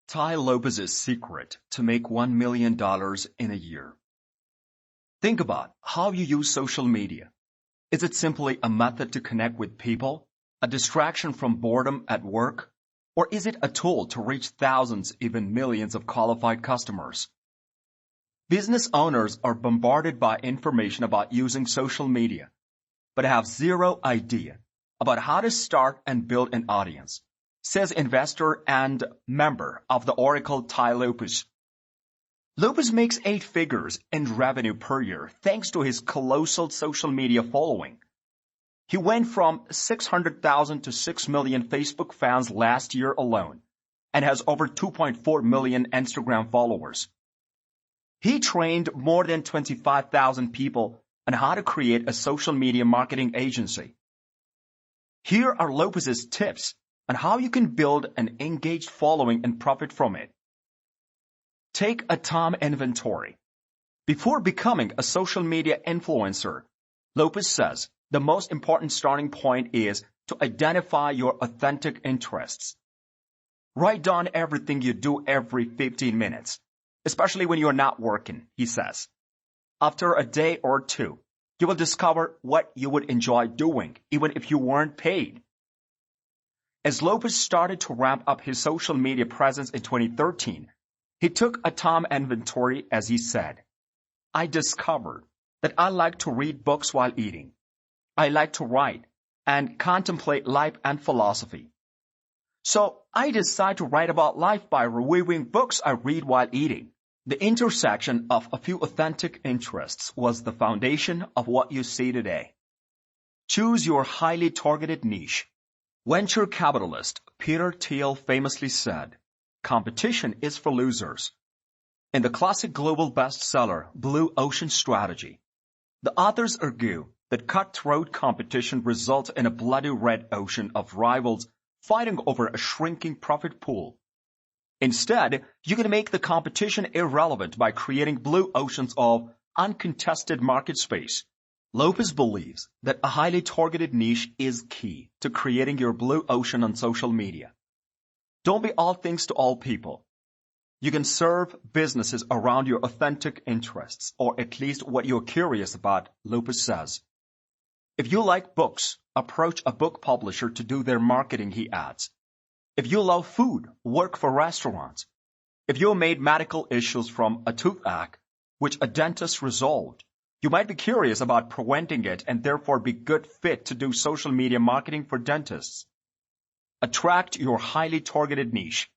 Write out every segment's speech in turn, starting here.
Tai Lopez's secret to make $1 million in a year. Think about how you use social media. Is it simply a method to connect with people, a distraction from boredom at work, or is it a tool to reach thousands, even millions of qualified customers? Business owners are bombarded by information about using social media, but have zero idea about how to start and build an audience, says investor and member of the Oracle Tai Lopez. Lopez makes 8 figures in revenue per year thanks to his colossal social media following. He went from 600,000 to 6 million Facebook fans last year alone and has over 2.4 million Instagram followers. He trained more than 25,000 people on how to create a social media marketing agency. Here are Lopez's tips on how you can build an engaged following and profit from it. Take a time inventory. Before becoming a social media influencer, Lopez says the most important starting point is to identify your authentic interests. Write down everything you do every 15 minutes, especially when you're not working, he says. After a day or two, you will discover what you would enjoy doing, even if you weren't paid. As Lopez started to ramp up his social media presence in 2013, he took a time inventory as he said, I discovered that I like to read books while eating. I like to write and contemplate life and philosophy. So I decided to write about life by reviewing books I read while eating. The intersection of a few authentic interests was the foundation of what you see today. Choose your highly targeted niche. Venture capitalist Peter Thiel famously said, competition is for losers. In the classic global bestseller, Blue Ocean Strategy, the authors argue that cutthroat competition results in a bloody red ocean of rivals fighting over a shrinking profit pool. Instead, you can make the competition irrelevant by creating blue oceans of uncontested market space. Lopez believes that a highly targeted niche is key to creating your blue ocean on social media. Don't be all things to all people. You can serve businesses around your authentic interests, or at least what you're curious about, Lopez says. If you like books, approach a book publisher to do their marketing, he adds. If you love food, work for restaurants. If you made medical issues from a toothache, which a dentist resolved, you might be curious about preventing it and therefore be good fit to do social media marketing for dentists. Attract your highly targeted niche.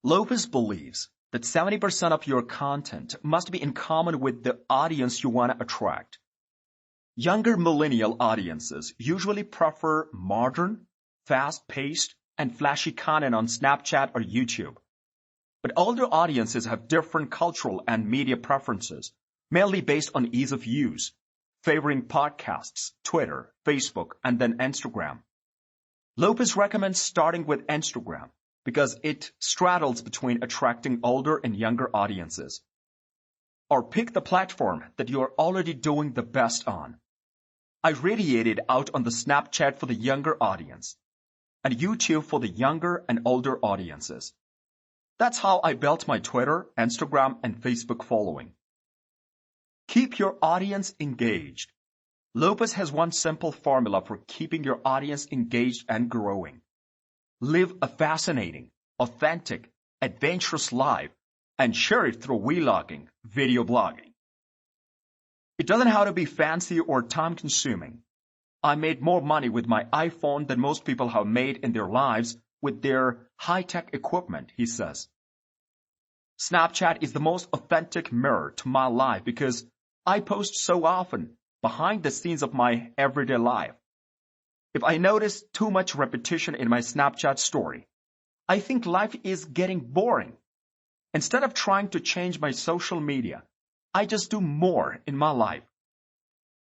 Lopez believes that 70% of your content must be in common with the audience you want to attract. Younger millennial audiences usually prefer modern, fast-paced, and flashy content on Snapchat or YouTube. But older audiences have different cultural and media preferences, mainly based on ease of use, favoring podcasts, Twitter, Facebook, and then Instagram. Lopez recommends starting with Instagram because it straddles between attracting older and younger audiences. Or pick the platform that you're already doing the best on. I radiated out on the Snapchat for the younger audience, and YouTube for the younger and older audiences. That's how I built my Twitter, Instagram, and Facebook following. Keep your audience engaged. Lopez has one simple formula for keeping your audience engaged and growing. Live a fascinating, authentic, adventurous life and share it through vlogging, video blogging. It doesn't have to be fancy or time-consuming. I made more money with my iPhone than most people have made in their lives with their high-tech equipment, he says. Snapchat is the most authentic mirror to my life because I post so often behind the scenes of my everyday life. If I notice too much repetition in my Snapchat story, I think life is getting boring. Instead of trying to change my social media, I just do more in my life.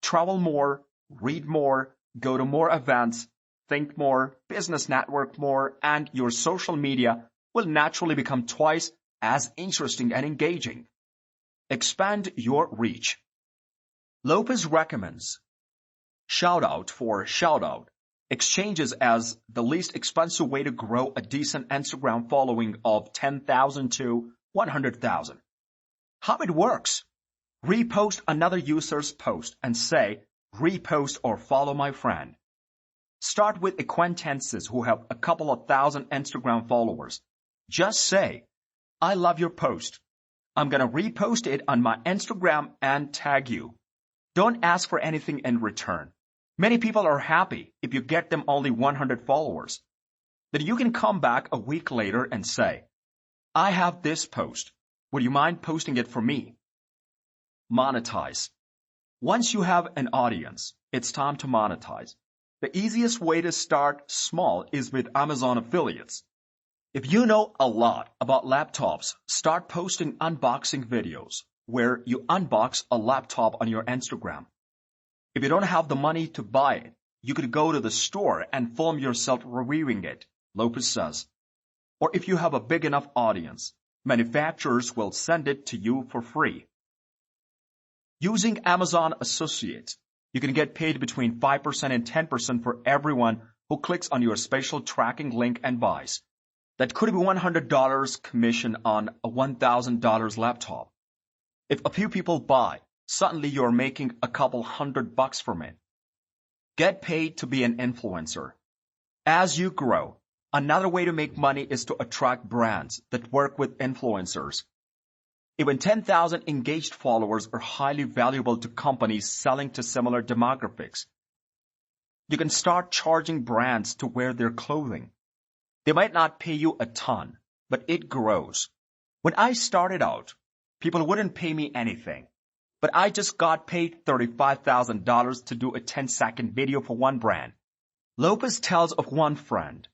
Travel more, read more, go to more events, think more, business network more, and your social media will naturally become twice as interesting and engaging. Expand your reach. Lopez recommends shout-out for shout-out, exchanges as the least expensive way to grow a decent Instagram following of 10,000 to 100,000. How it works? Repost another user's post and say, repost or follow my friend. Start with acquaintances who have a couple of thousand Instagram followers. Just say, I love your post. I'm going to repost it on my Instagram and tag you. Don't ask for anything in return. Many people are happy if you get them only 100 followers. Then you can come back a week later and say, I have this post. Would you mind posting it for me? Monetize. Once you have an audience, it's time to monetize. The easiest way to start small is with Amazon affiliates. If you know a lot about laptops, start posting unboxing videos where you unbox a laptop on your Instagram. If you don't have the money to buy it, you could go to the store and film yourself reviewing it, Lopez says. Or if you have a big enough audience, manufacturers will send it to you for free. Using Amazon Associates, you can get paid between 5% and 10% for everyone who clicks on your special tracking link and buys. That could be $100 commission on a $1,000 laptop. If a few people buy, suddenly you're making a couple $100 from it. Get paid to be an influencer. As you grow, another way to make money is to attract brands that work with influencers. Even 10,000 engaged followers are highly valuable to companies selling to similar demographics. You can start charging brands to wear their clothing. They might not pay you a ton, but it grows. When I started out, people wouldn't pay me anything, but I just got paid $35,000 to do a 10-second video for one brand. Lopez tells of one friend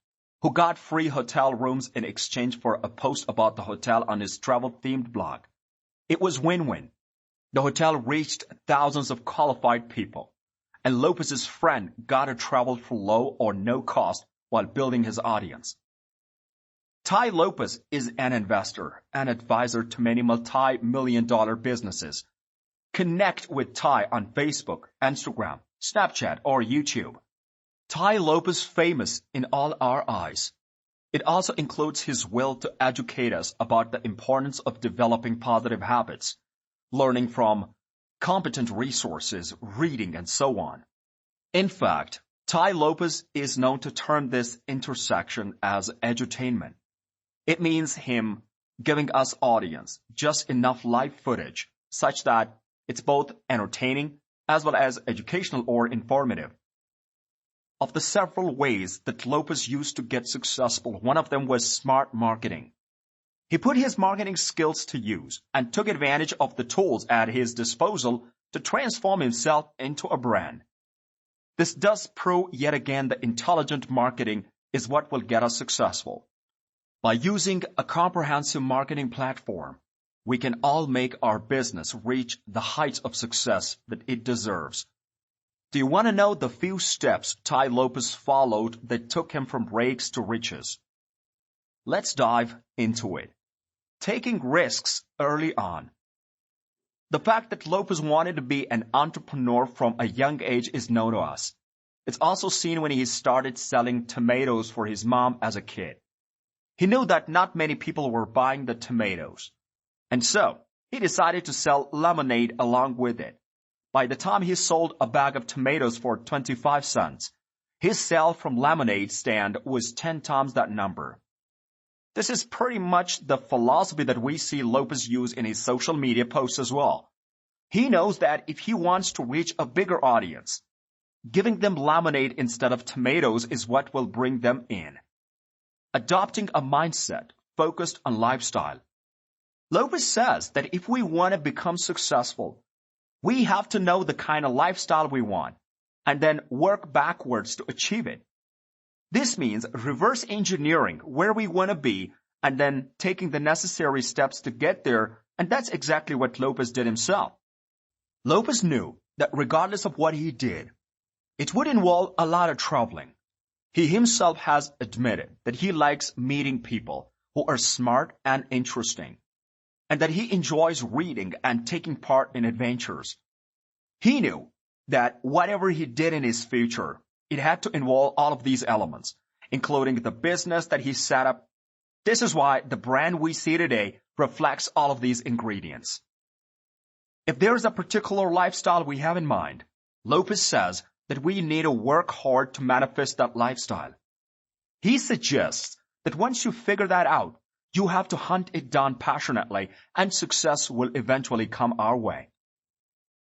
who got free hotel rooms in exchange for a post about the hotel on his travel-themed blog. It was win-win. The hotel reached thousands of qualified people, and Lopez's friend got to travel for low or no cost while building his audience. Tai Lopez is an investor and advisor to many multi-million-dollar businesses. Connect with Tai on Facebook, Instagram, Snapchat, or YouTube. Tai Lopez famous in all our eyes. It also includes his will to educate us about the importance of developing positive habits, learning from competent resources, reading, and so on. In fact, Tai Lopez is known to term this intersection as edutainment. It means him giving us audience just enough live footage such that it's both entertaining as well as educational or informative. Of the several ways that Lopez used to get successful, one of them was smart marketing. He put his marketing skills to use and took advantage of the tools at his disposal to transform himself into a brand. This does prove yet again that intelligent marketing is what will get us successful. By using a comprehensive marketing platform, we can all make our business reach the heights of success that it deserves. Do you want to know the few steps Tai Lopez followed that took him from rags to riches? Let's dive into it. Taking risks early on. The fact that Lopez wanted to be an entrepreneur from a young age is known to us. It's also seen when he started selling tomatoes for his mom as a kid. He knew that not many people were buying the tomatoes, and so he decided to sell lemonade along with it. By the time he sold a bag of tomatoes for 25 cents, his sale from lemonade stand was 10 times that number. This is pretty much the philosophy that we see Lopez use in his social media posts as well. He knows that if he wants to reach a bigger audience, giving them lemonade instead of tomatoes is what will bring them in. Adopting a mindset focused on lifestyle. Lopez says that if we want to become successful, we have to know the kind of lifestyle we want and then work backwards to achieve it. This means reverse engineering where we want to be and then taking the necessary steps to get there, and that's exactly what Lopez did himself. Lopez knew that regardless of what he did, it would involve a lot of traveling. He himself has admitted that he likes meeting people who are smart and interesting, and that he enjoys reading and taking part in adventures. He knew that whatever he did in his future, it had to involve all of these elements, including the business that he set up. This is why the brand we see today reflects all of these ingredients. If there is a particular lifestyle we have in mind, Lopez says that we need to work hard to manifest that lifestyle. He suggests that once you figure that out, you have to hunt it down passionately, and success will eventually come our way.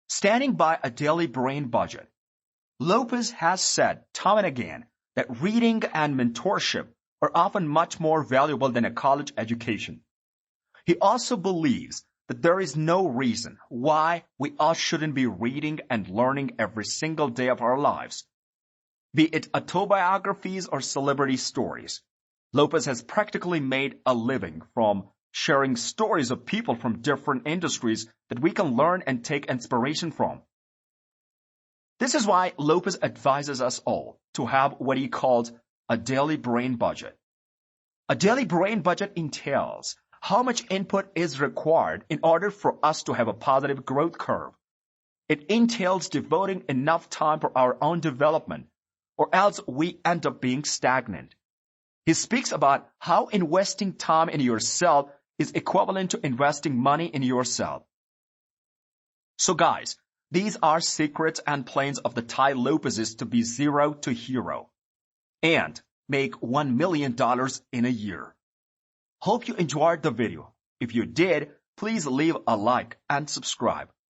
Standing by a daily brain budget, Lopez has said time and again that reading and mentorship are often much more valuable than a college education. He also believes that there is no reason why we all shouldn't be reading and learning every single day of our lives. Be it autobiographies or celebrity stories, Lopez has practically made a living from sharing stories of people from different industries that we can learn and take inspiration from. This is why Lopez advises us all to have what he calls a daily brain budget. A daily brain budget entails how much input is required in order for us to have a positive growth curve. It entails devoting enough time for our own development, or else we end up being stagnant. He speaks about how investing time in yourself is equivalent to investing money in yourself. So guys, these are secrets and plans of the Tai Lopez's to be zero to hero and make $1 million in a year. Hope you enjoyed the video. If you did, please leave a like and subscribe.